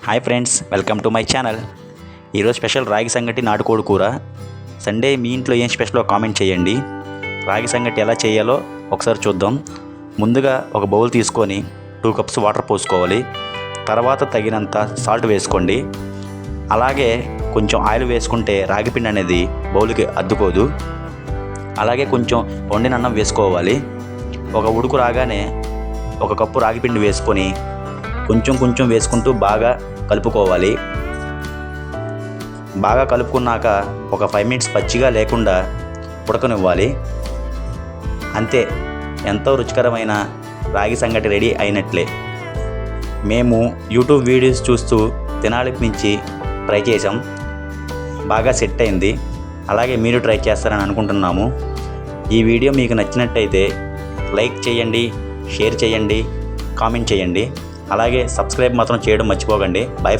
Hi friends, welcome to my channel. ఈరోజు special రాగి సంగటి నాటుకోడి కూర. సండే మీ ఇంట్లో ఏం స్పెషల్లో కామెంట్ చేయండి. రాగి సంగటి ఎలా చేయాలో ఒకసారి చూద్దాం. ముందుగా ఒక బౌల్ తీసుకొని 2 కప్స్ వాటర్ పోసుకోవాలి. తర్వాత తగినంత సాల్ట్ వేసుకోండి. అలాగే కొంచెం ఆయిల్ వేసుకుంటే రాగిపిండి అనేది బౌల్కి అద్దుకోదు. అలాగే కొంచెం వండిన అన్నం వేసుకోవాలి. ఒక ఉడుకు రాగానే 1 కప్పు రాగిపిండి వేసుకొని కొంచెం వేసుకుంటూ బాగా కలుపుకోవాలి. బాగా కలుపుకున్నాక ఒక 5 మినిట్స్ పచ్చిగా లేకుండా ఉడకనివ్వాలి. అంతే, ఎంతో రుచికరమైన రాగి సంగటి రెడీ అయినట్లే. మేము యూట్యూబ్ వీడియోస్ చూస్తూ తినాలనిపించి ట్రై చేసాం. బాగా సెట్ అయింది. అలాగే మీరు ట్రై చేస్తారని అనుకుంటున్నాము. ఈ వీడియో మీకు నచ్చినట్టయితే లైక్ చేయండి, షేర్ చేయండి, కామెంట్ చేయండి. అలాగే సబ్స్క్రైబ్ మాత్రం చేయడం మర్చిపోకండి. బై.